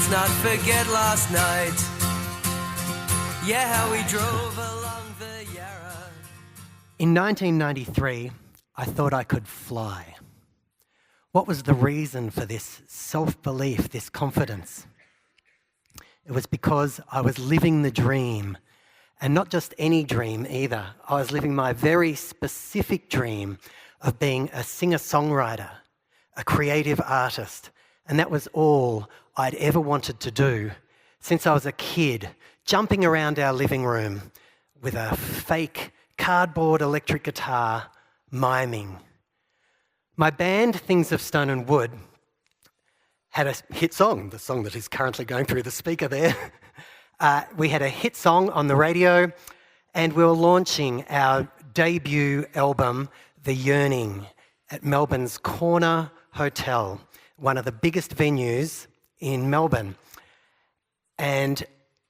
let's not forget last night. Yeah, how we drove along the Yarra. In 1993, I thought I could fly. What was the reason for this self-belief, this confidence? It was because I was living the dream, and not just any dream either. I was living my very specific dream of being a singer-songwriter, a creative artist, and that was all I'd ever wanted to do since I was a kid, jumping around our living room with a fake cardboard electric guitar, miming. My band, Things of Stone and Wood, had a hit song, the song that is currently going through the speaker there. We had a hit song on the radio, and we were launching our debut album, The Yearning, at Melbourne's Corner Hotel, one of the biggest venues in Melbourne. And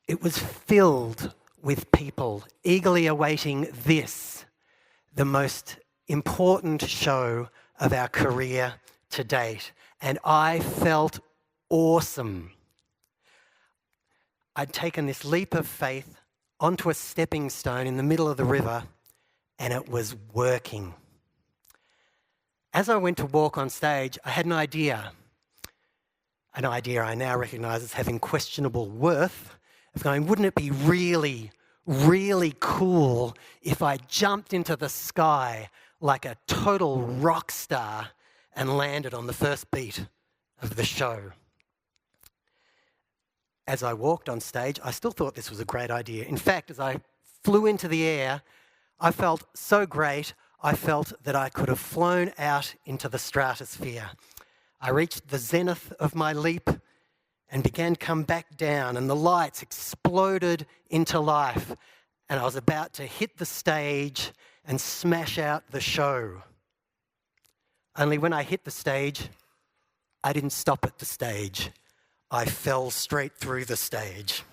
it was filled with people eagerly awaiting this, the most important show of our career to date. And I felt awesome. I'd taken this leap of faith onto a stepping stone in the middle of the river, and it was working. As I went to walk on stage, I had an idea I now recognise as having questionable worth, of going, wouldn't it be really, really cool if I jumped into the sky like a total rock star and landed on the first beat of the show? As I walked on stage, I still thought this was a great idea. In fact, as I flew into the air, I felt so great, I felt that I could have flown out into the stratosphere. I reached the zenith of my leap and began to come back down, and the lights exploded into life, and I was about to hit the stage and smash out the show. Only when I hit the stage, I didn't stop at the stage. I fell straight through the stage.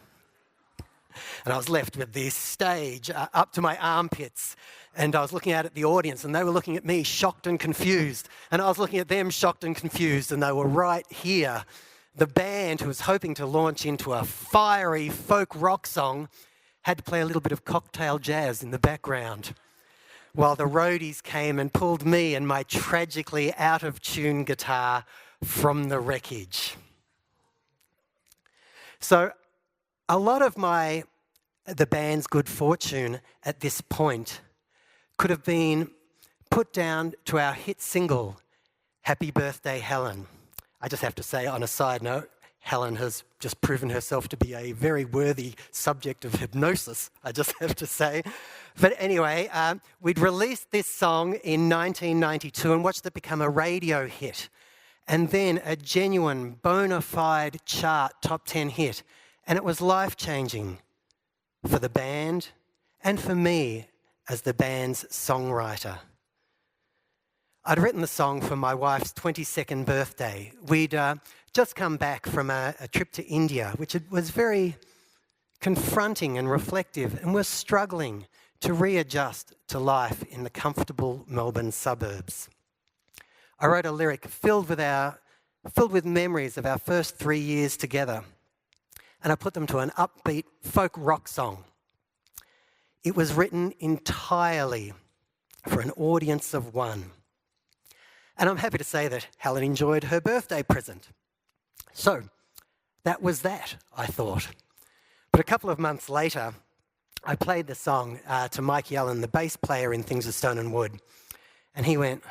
And I was left with this stage up to my armpits. And I was looking out at the audience, and they were looking at me shocked and confused. And I was looking at them shocked and confused, and they were right here. The band, who was hoping to launch into a fiery folk rock song, had to play a little bit of cocktail jazz in the background, while the roadies came and pulled me and my tragically out-of-tune guitar from the wreckage. So a lot of the band's good fortune at this point could have been put down to our hit single, Happy Birthday, Helen. I just have to say, on a side note, Helen has just proven herself to be a very worthy subject of hypnosis, I just have to say. But anyway, we'd released this song in 1992 and watched it become a radio hit, and then a genuine, bona fide chart top 10 hit. And it was life-changing for the band and for me as the band's songwriter. I'd written the song for my wife's 22nd birthday. We'd just come back from a trip to India, which was very confronting and reflective, and we're struggling to readjust to life in the comfortable Melbourne suburbs. I wrote a lyric filled with memories of our first 3 years together, and I put them to an upbeat folk rock song. It was written entirely for an audience of one. And I'm happy to say that Helen enjoyed her birthday present. So that was that, I thought. But a couple of months later, I played the song to Mike Yellen, the bass player in Things of Stone and Wood, and he went,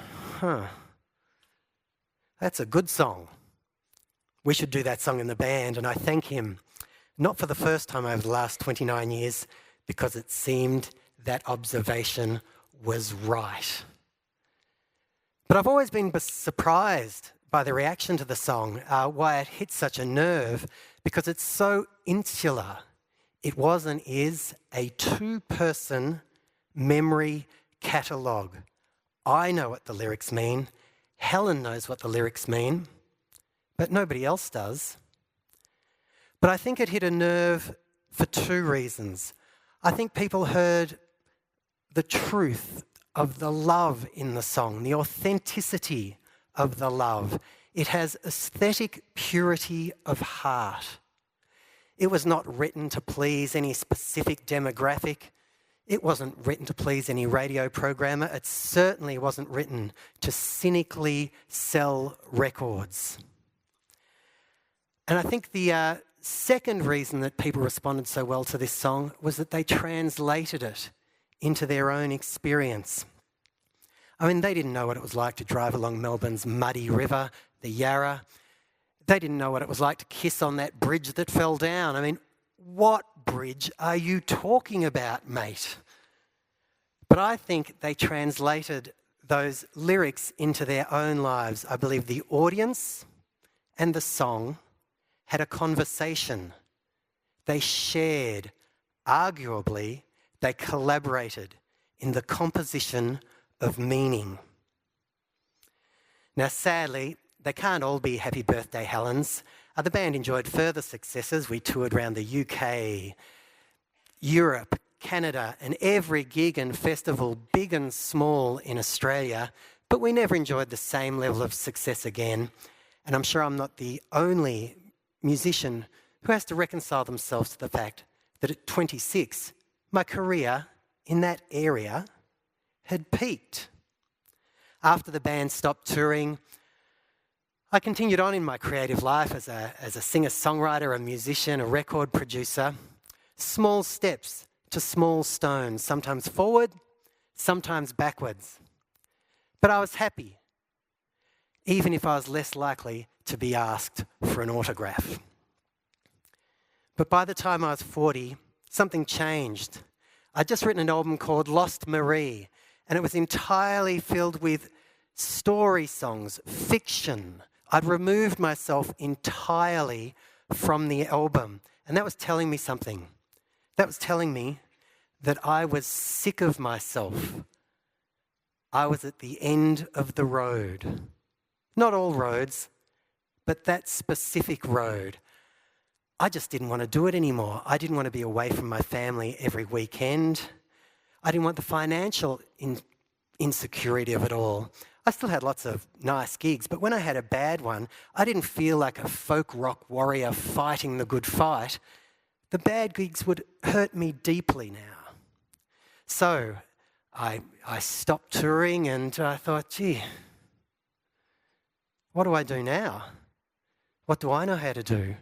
that's a good song. We should do that song in the band. And I thank him, not for the first time over the last 29 years, because it seemed that observation was right. But I've always been surprised by the reaction to the song, why it hit such a nerve, because it's so insular. It was and is a two-person memory catalogue. I know what the lyrics mean. Helen knows what the lyrics mean, but nobody else does. But I think it hit a nerve for two reasons. I think people heard the truth of the love in the song, the authenticity of the love. It has aesthetic purity of heart. It was not written to please any specific demographic. It wasn't written to please any radio programmer. It certainly wasn't written to cynically sell records. And I think the second reason that people responded so well to this song was that they translated it into their own experience. I mean, they didn't know what it was like to drive along Melbourne's muddy river, the Yarra. They didn't know what it was like to kiss on that bridge that fell down. I mean, what bridge are you talking about, mate? But I think they translated those lyrics into their own lives. I believe the audience and the song had a conversation. They shared, arguably, they collaborated in the composition of meaning. Now, sadly, they can't all be Happy Birthday Helens. The band enjoyed further successes. We toured around the UK, Europe, Canada, and every gig and festival, big and small, in Australia, but we never enjoyed the same level of success again. And I'm sure I'm not the only musician who has to reconcile themselves to the fact that at 26, my career in that area had peaked. After the band stopped touring, I continued on in my creative life as a singer-songwriter, a musician, a record producer. Small steps to small stones, sometimes forward, sometimes backwards. But I was happy, even if I was less likely to be asked for an autograph. But by the time I was 40, something changed. I'd just written an album called Lost Marie, and it was entirely filled with story songs, fiction. I'd removed myself entirely from the album, and that was telling me something. That was telling me that I was sick of myself. I was at the end of the road. Not all roads, but that specific road. I just didn't want to do it anymore. I didn't want to be away from my family every weekend. I didn't want the financial insecurity of it all. I still had lots of nice gigs, but when I had a bad one, I didn't feel like a folk rock warrior fighting the good fight. The bad gigs would hurt me deeply now. So I stopped touring and I thought, gee, what do I do now? What do I know how to do?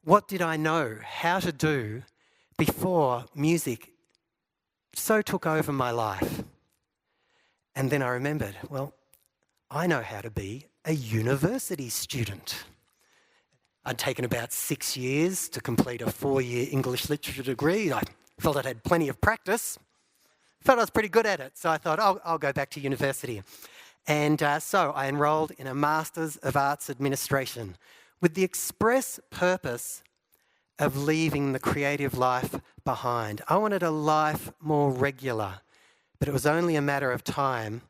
What did I know how to do before music so took over my life? And then I remembered, well, I know how to be a university student. I'd taken about 6 years to complete a 4-year English literature degree. I felt I'd had plenty of practice. Felt I was pretty good at it, so I thought, I'll go back to university. And so I enrolled in a Masters of Arts Administration with the express purpose of leaving the creative life behind. I wanted a life more regular, but it was only a matter of time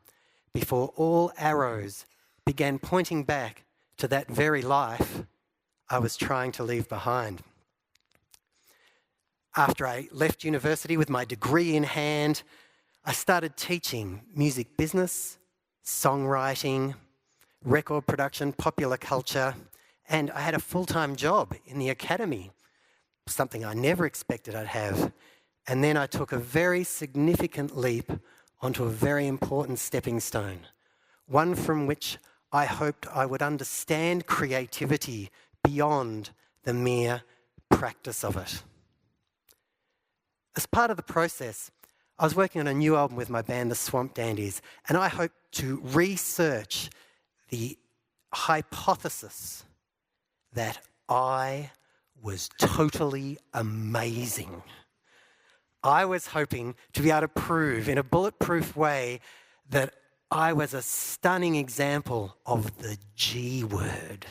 before all arrows began pointing back to that very life I was trying to leave behind. After I left university with my degree in hand, I started teaching music business, songwriting, record production, popular culture, and I had a full-time job in the academy, something I never expected I'd have. And then I took a very significant leap onto a very important stepping stone, one from which I hoped I would understand creativity beyond the mere practice of it. As part of the process, I was working on a new album with my band, the Swamp Dandies, and I hoped to research the hypothesis that I was totally amazing. I was hoping to be able to prove in a bulletproof way that I was a stunning example of the G word,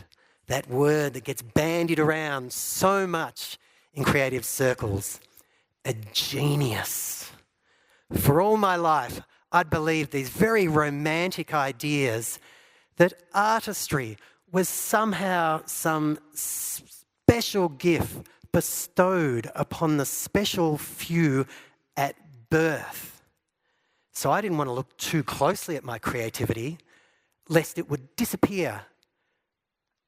that word that gets bandied around so much in creative circles, a genius. For all my life, I'd believed these very romantic ideas that artistry was somehow some special gift bestowed upon the special few at birth. So I didn't want to look too closely at my creativity, lest it would disappear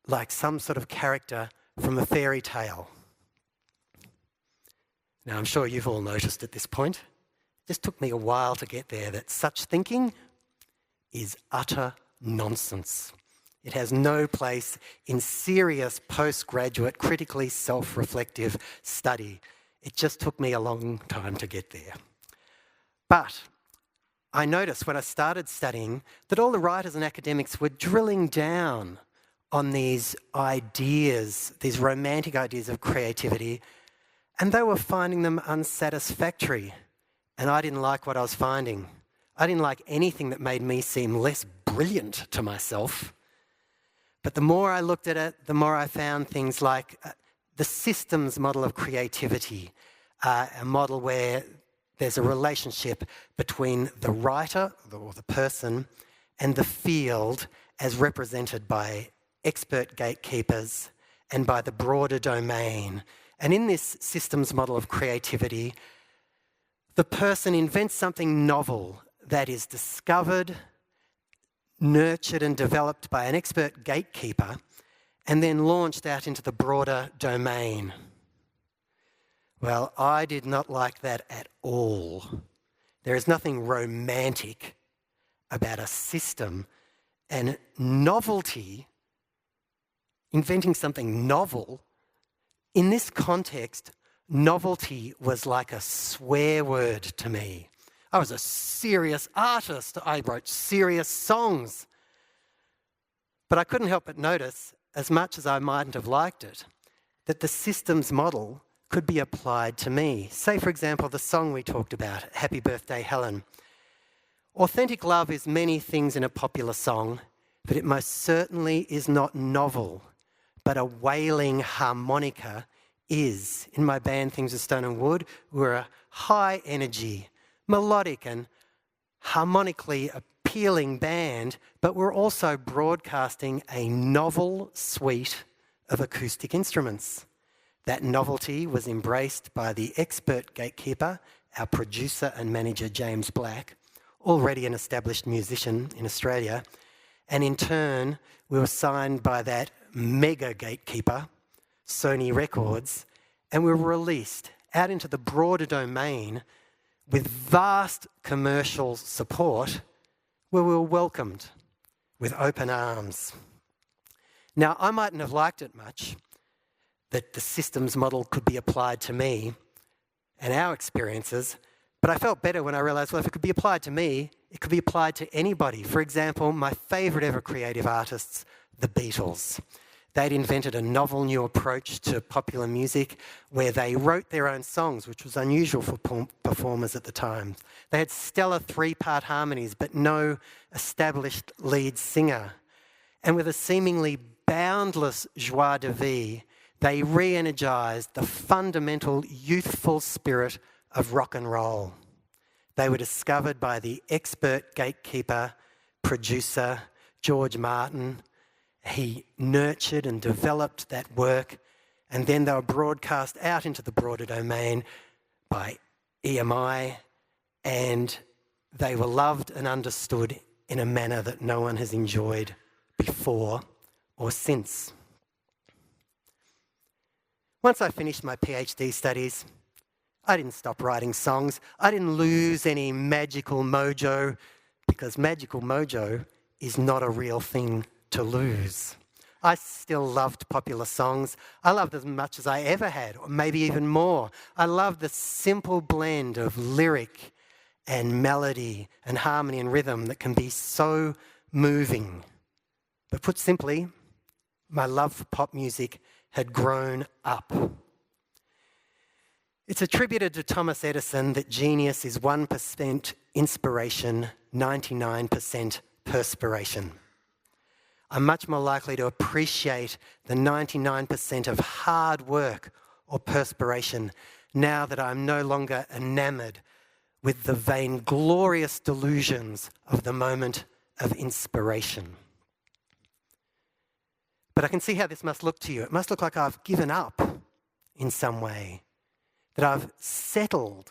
like some sort of character from a fairy tale. Now, I'm sure you've all noticed at this point, it just took me a while to get there, that such thinking is utter nonsense. It has no place in serious postgraduate, critically self-reflective study. It just took me a long time to get there. But I noticed when I started studying that all the writers and academics were drilling down on these ideas, these romantic ideas of creativity, and they were finding them unsatisfactory. And I didn't like what I was finding. I didn't like anything that made me seem less brilliant to myself. But the more I looked at it, the more I found things like the systems model of creativity, a model where there's a relationship between the writer or the person and the field as represented by expert gatekeepers and by the broader domain. And in this systems model of creativity, the person invents something novel that is discovered, nurtured and developed by an expert gatekeeper and then launched out into the broader domain. Well, I did not like that at all. There is nothing romantic about a system and novelty, inventing something novel. In this context, novelty was like a swear word to me. I was a serious artist. I wrote serious songs. But I couldn't help but notice, as much as I mightn't have liked it, that the systems model could be applied to me. Say, for example, the song we talked about, Happy Birthday, Helen. Authentic love is many things in a popular song, but it most certainly is not novel. But a wailing harmonica is. In my band, Things of Stone and Wood, we're a high energy, melodic and harmonically appealing band, but we're also broadcasting a novel suite of acoustic instruments. That novelty was embraced by the expert gatekeeper, our producer and manager James Black, already an established musician in Australia, and in turn we were signed by that mega gatekeeper, Sony Records, and we were released out into the broader domain with vast commercial support, where we were welcomed with open arms. Now, I mightn't have liked it much that the systems model could be applied to me and our experiences, but I felt better when I realised, well, if it could be applied to me, it could be applied to anybody. For example, my favourite ever creative artists, the Beatles. They'd invented a novel new approach to popular music where they wrote their own songs, which was unusual for performers at the time. They had stellar three-part harmonies, but no established lead singer. And with a seemingly boundless joie de vivre, they re-energised the fundamental youthful spirit of rock and roll. They were discovered by the expert gatekeeper, producer, George Martin. He nurtured and developed that work, and then they were broadcast out into the broader domain by EMI, and they were loved and understood in a manner that no one has enjoyed before or since. Once I finished my PhD studies, I didn't stop writing songs. I didn't lose any magical mojo, because magical mojo is not a real thing to lose. I still loved popular songs. I loved as much as I ever had, or maybe even more. I loved the simple blend of lyric and melody and harmony and rhythm that can be so moving. But put simply, my love for pop music had grown up. It's attributed to Thomas Edison that genius is 1% inspiration, 99% perspiration. I'm much more likely to appreciate the 99% of hard work or perspiration now that I'm no longer enamoured with the vainglorious delusions of the moment of inspiration. But I can see how this must look to you. It must look like I've given up in some way, that I've settled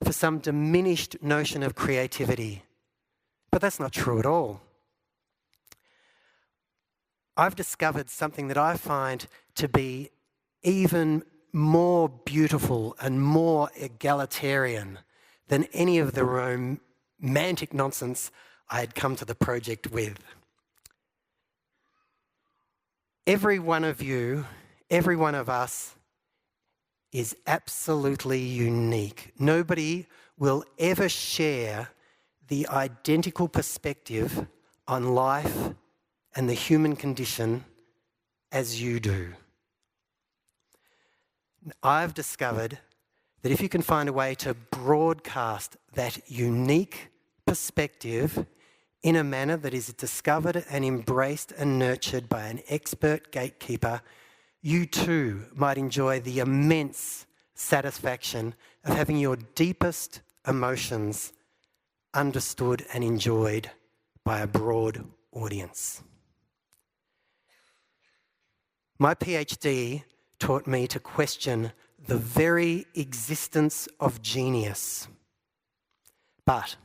for some diminished notion of creativity. But that's not true at all. I've discovered something that I find to be even more beautiful and more egalitarian than any of the romantic nonsense I had come to the project with. Every one of you, every one of us is absolutely unique. Nobody will ever share the identical perspective on life and the human condition as you do. I've discovered that if you can find a way to broadcast that unique perspective in a manner that is discovered and embraced and nurtured by an expert gatekeeper, you too might enjoy the immense satisfaction of having your deepest emotions understood and enjoyed by a broad audience. My PhD taught me to question the very existence of genius. But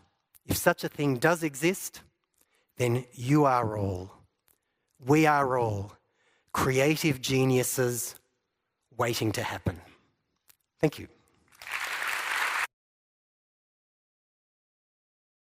if such a thing does exist, then you are all, we are all, creative geniuses waiting to happen. Thank you.